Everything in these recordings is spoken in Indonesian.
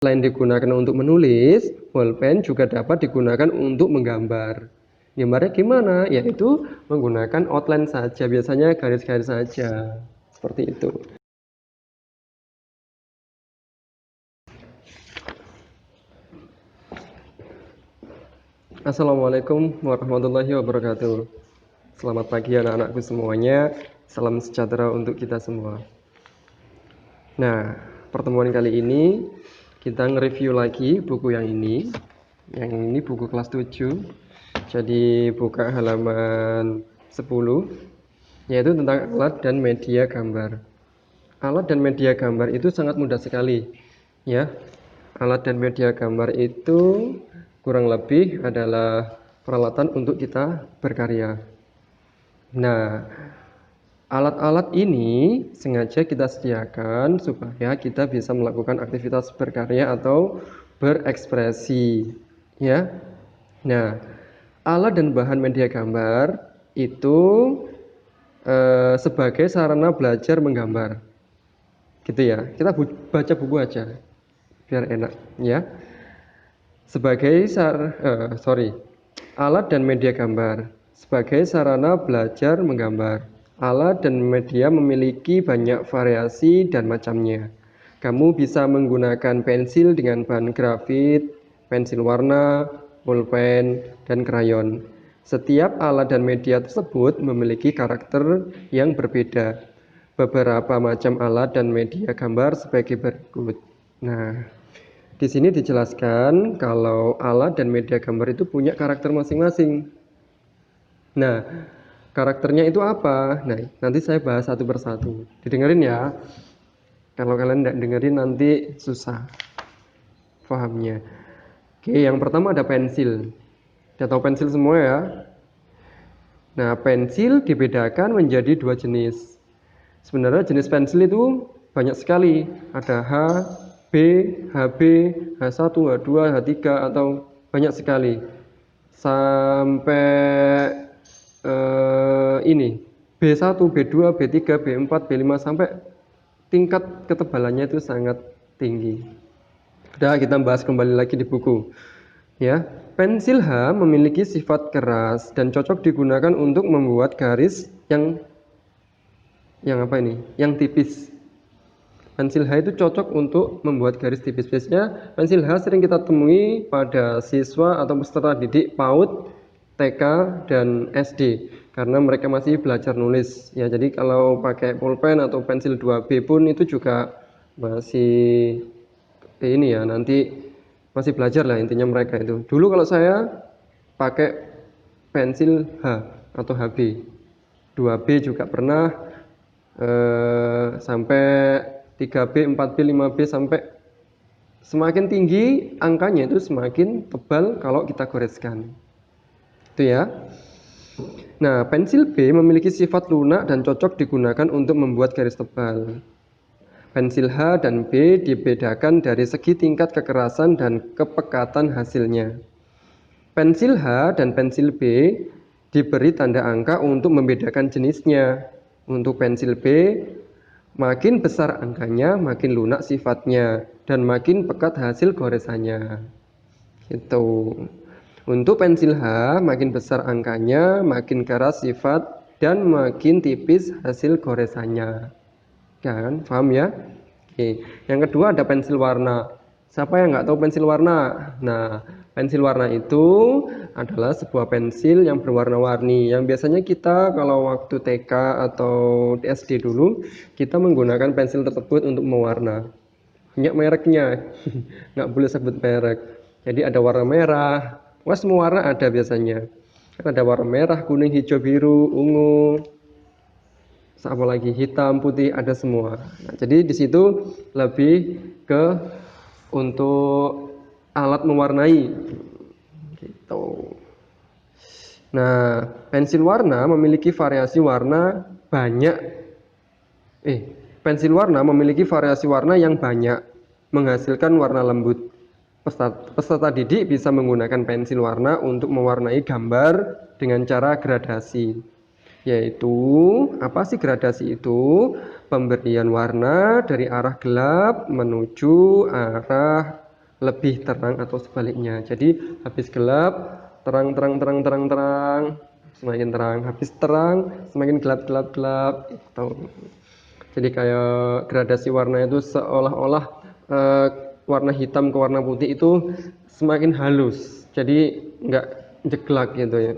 Selain digunakan untuk menulis, bolpen juga dapat digunakan untuk menggambar. Gambarnya gimana? Yaitu menggunakan outline saja, biasanya garis-garis saja. Seperti itu. Assalamualaikum warahmatullahi wabarakatuh. Selamat pagi anak-anakku semuanya. Salam sejahtera untuk kita semua. Nah, pertemuan kali ini kita nge-review lagi buku yang ini. Yang ini buku kelas 7. Jadi buka halaman 10, yaitu tentang alat dan media gambar. Alat dan media gambar itu sangat mudah sekali, ya. Alat dan media gambar itu kurang lebih adalah peralatan untuk kita berkarya. Nah, alat-alat ini sengaja kita sediakan supaya kita bisa melakukan aktivitas berkarya atau berekspresi, ya. Nah, alat dan bahan media gambar itu sebagai sarana belajar menggambar, gitu ya. Kita baca buku aja biar enak, ya. Sebagai alat dan media gambar sebagai sarana belajar menggambar. Alat dan media memiliki banyak variasi dan macamnya. Kamu bisa menggunakan pensil dengan bahan grafit, pensil warna, pulpen, dan krayon. Setiap alat dan media tersebut memiliki karakter yang berbeda. Beberapa macam alat dan media gambar sebagai berikut. Nah, di sini dijelaskan kalau alat dan media gambar itu punya karakter masing-masing. Nah, karakternya itu apa? Nah, nanti saya bahas satu persatu. Didengerin ya. Kalau kalian tidak dengerin nanti susah pahamnya. Oke, yang pertama ada pensil. Sudah tahu pensil semua ya? Nah, pensil dibedakan menjadi dua jenis. Sebenarnya jenis pensil itu banyak sekali. Ada H, B, HB, H1, H2, H3 atau banyak sekali. Sampai ini B1, B2, B3, B4, B5 sampai tingkat ketebalannya itu sangat tinggi. Udah kita bahas kembali lagi di buku. Ya, pensil H memiliki sifat keras dan cocok digunakan untuk membuat garis yang apa ini? Yang tipis. Pensil H itu cocok untuk membuat garis tipis. Biasanya pensil H sering kita temui pada siswa atau peserta didik PAUD, TK, dan SD karena mereka masih belajar nulis. Ya, jadi kalau pakai pulpen atau pensil 2B pun itu juga masih ini ya, nanti masih belajar lah intinya mereka itu. Dulu kalau saya pakai pensil H atau HB, 2B juga pernah, sampai 3B, 4B, 5B, sampai semakin tinggi angkanya itu semakin tebal kalau kita goreskan. Itu ya. Nah, pensil B memiliki sifat lunak dan cocok digunakan untuk membuat garis tebal. Pensil H dan B dibedakan dari segi tingkat kekerasan dan kepekatan hasilnya. Pensil H dan pensil B diberi tanda angka untuk membedakan jenisnya. Untuk pensil B, makin besar angkanya, makin lunak sifatnya, dan makin pekat hasil goresannya. Gitu. Untuk pensil H, makin besar angkanya, makin keras sifat, dan makin tipis hasil goresannya. Kan, paham ya? Oke. Yang kedua ada pensil warna. Siapa yang nggak tahu pensil warna? Nah, pensil warna itu adalah sebuah pensil yang berwarna-warni. Yang biasanya kita kalau waktu TK atau SD dulu, kita menggunakan pensil tersebut untuk mewarna. Banyak mereknya, nggak boleh sebut merek. Jadi ada warna merah, wah semua warna ada biasanya. Kan ada warna merah, kuning, hijau, biru, ungu, apa lagi hitam, putih, ada semua. Nah, jadi di situ lebih ke untuk alat mewarnai gitu. Nah, pensil warna memiliki variasi warna banyak. Pensil warna memiliki variasi warna yang banyak, menghasilkan warna lembut. Peserta didik bisa menggunakan pensil warna untuk mewarnai gambar dengan cara gradasi. Yaitu, apa sih gradasi itu? Pemberian warna dari arah gelap menuju arah lebih terang atau sebaliknya. Jadi habis gelap, terang, semakin terang. Habis terang, semakin gelap. Gitu. Jadi kayak gradasi warna itu seolah-olah warna hitam ke warna putih itu semakin halus. Jadi nggak jeglak gitu ya.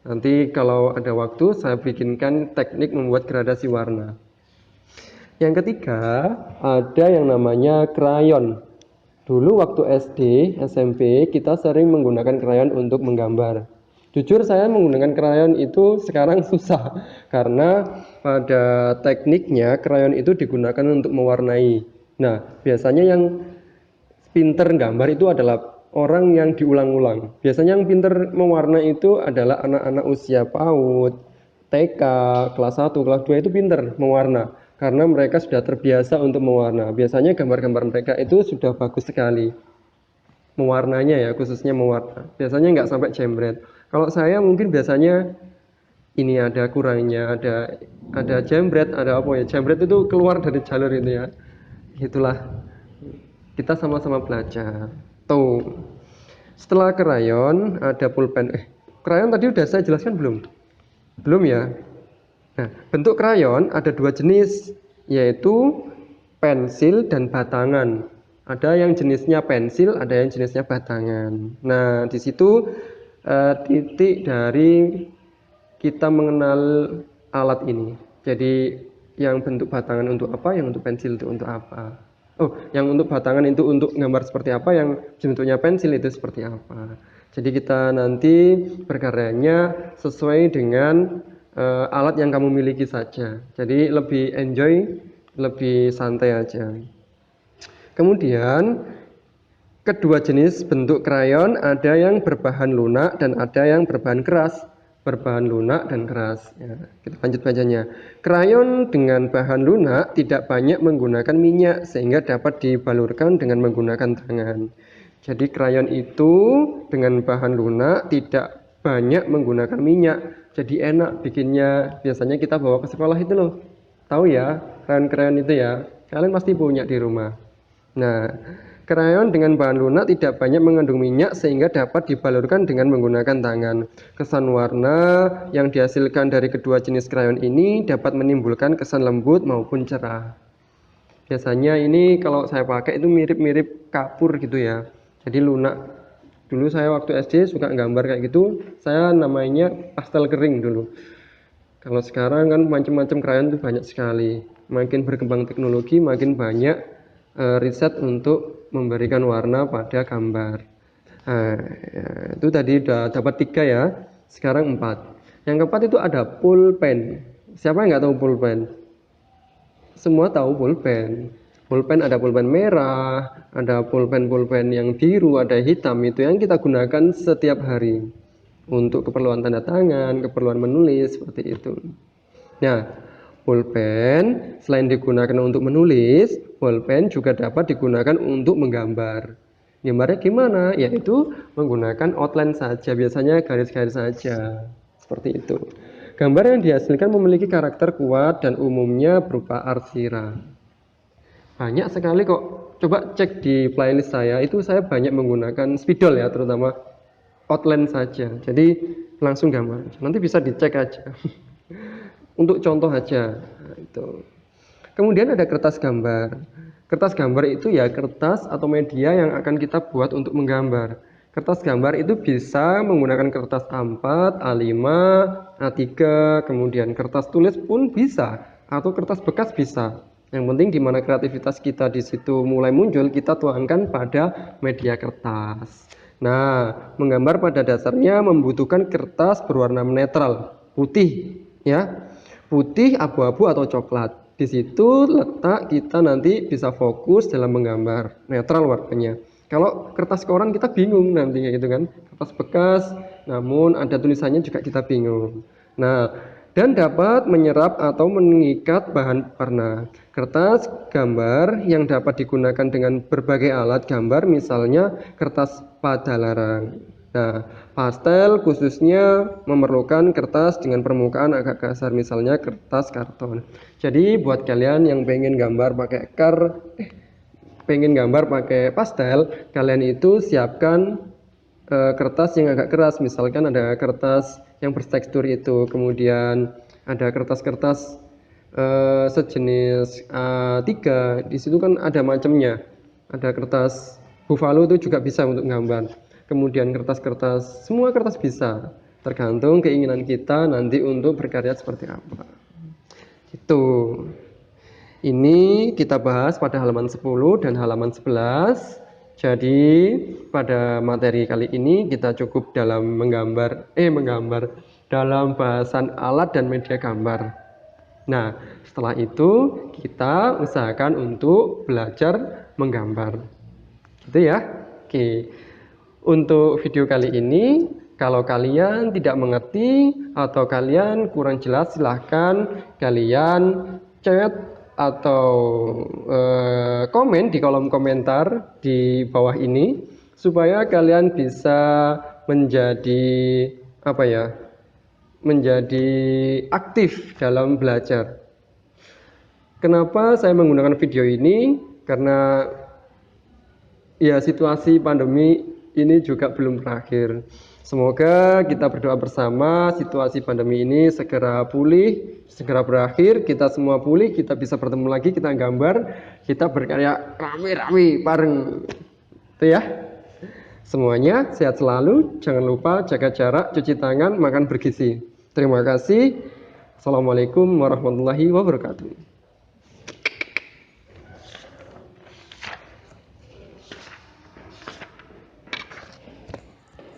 Nanti kalau ada waktu saya bikinkan teknik membuat gradasi warna. Yang ketiga, ada yang namanya krayon. Dulu waktu SD, SMP, kita sering menggunakan krayon untuk menggambar. Jujur saya menggunakan krayon itu sekarang susah, karena pada tekniknya krayon itu digunakan untuk mewarnai. Nah, biasanya yang pinter gambar itu adalah orang yang diulang-ulang. Biasanya yang pinter mewarnai itu adalah anak-anak usia PAUD, TK, kelas 1, kelas 2 itu pinter mewarna. Karena mereka sudah terbiasa untuk mewarna. Biasanya gambar-gambar mereka itu sudah bagus sekali. Mewarnanya ya, khususnya mewarna. Biasanya nggak sampai jembret. Kalau saya mungkin biasanya ini ada kurangnya, ada jembret, ada apa ya? Jembret itu keluar dari jalur itu ya. Itulah. Kita sama-sama belajar. Tuh. Setelah krayon ada pulpen. Krayon tadi udah saya jelaskan belum? Belum ya? Nah, bentuk krayon ada dua jenis, yaitu pensil dan batangan. Ada yang jenisnya pensil, ada yang jenisnya batangan. Nah, di situ titik dari kita mengenal alat ini. Jadi, yang bentuk batangan untuk apa, yang untuk pensil itu untuk apa. Oh, yang untuk batangan itu untuk gambar seperti apa, yang bentuknya pensil itu seperti apa. Jadi kita nanti berkaryanya sesuai dengan alat yang kamu miliki saja. Jadi lebih enjoy, lebih santai aja. Kemudian kedua jenis bentuk krayon ada yang berbahan lunak dan ada yang berbahan keras. Berbahan lunak dan keras. Ya, kita lanjut bacanya. Krayon dengan bahan lunak tidak banyak menggunakan minyak sehingga dapat dibalurkan dengan menggunakan tangan. Jadi krayon itu dengan bahan lunak tidak banyak menggunakan minyak. Jadi enak bikinnya. Biasanya kita bawa ke sekolah itu loh. Tahu ya, krayon-krayon itu ya. Kalian pasti punya di rumah. Nah, krayon dengan bahan lunak tidak banyak mengandung minyak sehingga dapat dibalurkan dengan menggunakan tangan. Kesan warna yang dihasilkan dari kedua jenis krayon ini dapat menimbulkan kesan lembut maupun cerah. Biasanya ini kalau saya pakai itu mirip-mirip kapur gitu ya. Jadi lunak. Dulu saya waktu SD suka gambar kayak gitu, saya namanya pastel kering dulu. Kalau sekarang kan macam-macam krayon itu banyak sekali. Makin berkembang teknologi, makin banyak riset untuk memberikan warna pada gambar. Nah, ya, itu tadi udah dapat 3 ya, sekarang 4. Yang keempat itu ada pulpen. Siapa yang nggak tahu pulpen? Semua tahu pulpen. Pulpen ada pulpen merah, ada pulpen-pulpen yang biru, ada hitam, itu yang kita gunakan setiap hari untuk keperluan tanda tangan, keperluan menulis seperti itu. Nah, pulpen selain digunakan untuk menulis, pulpen juga dapat digunakan untuk menggambar. Gambarnya gimana? Yaitu menggunakan outline saja, biasanya garis-garis saja, seperti itu. Gambar yang dihasilkan memiliki karakter kuat dan umumnya berupa arsiran. Banyak sekali kok. Coba cek di playlist saya, itu saya banyak menggunakan spidol ya, terutama outline saja. Jadi langsung gambar. Nanti bisa dicek aja. Untuk contoh aja. Nah, itu. Kemudian ada kertas gambar. Kertas gambar itu ya kertas atau media yang akan kita buat untuk menggambar. Kertas gambar itu bisa menggunakan kertas A4, A5, A3, kemudian kertas tulis pun bisa, atau kertas bekas bisa. Yang penting di mana kreativitas kita di situ mulai muncul, kita tuangkan pada media kertas. Nah, menggambar pada dasarnya membutuhkan kertas berwarna netral, putih, ya, putih, abu-abu atau coklat. Di situ letak kita nanti bisa fokus dalam menggambar, netral warnanya. Kalau kertas koran kita bingung nantinya gitu kan, kertas bekas, namun ada tulisannya juga kita bingung. Nah, dan dapat menyerap atau mengikat bahan warna. Kertas gambar yang dapat digunakan dengan berbagai alat gambar, misalnya kertas padalarang. Nah, pastel khususnya memerlukan kertas dengan permukaan agak kasar, misalnya kertas karton. Jadi buat kalian yang pengen gambar pakai pengen gambar pakai pastel, kalian itu siapkan kertas yang agak keras, misalkan ada kertas yang bertekstur itu, kemudian ada kertas-kertas sejenis A3, di situ kan ada macamnya, ada kertas buffalo itu juga bisa untuk gambar, kemudian kertas-kertas, semua kertas bisa, tergantung keinginan kita nanti untuk berkarya seperti apa. Itu. Ini kita bahas pada halaman 10 dan halaman 11. Jadi pada materi kali ini kita cukup dalam menggambar dalam bahasan alat dan media gambar. Nah, setelah itu kita usahakan untuk belajar menggambar. Gitu ya. Oke. Untuk video kali ini, kalau kalian tidak mengerti atau kalian kurang jelas, silahkan kalian chat atau komen di kolom komentar di bawah ini supaya kalian bisa menjadi menjadi aktif dalam belajar. Kenapa saya menggunakan video ini? Karena ya situasi pandemi ini juga belum berakhir. Semoga kita berdoa bersama situasi pandemi ini segera pulih, segera berakhir, kita semua pulih, kita bisa bertemu lagi, kita gambar, kita berkarya rame-rame bareng. Itu ya. Semuanya sehat selalu, jangan lupa jaga jarak, cuci tangan, makan bergizi. Terima kasih. Assalamualaikum warahmatullahi wabarakatuh.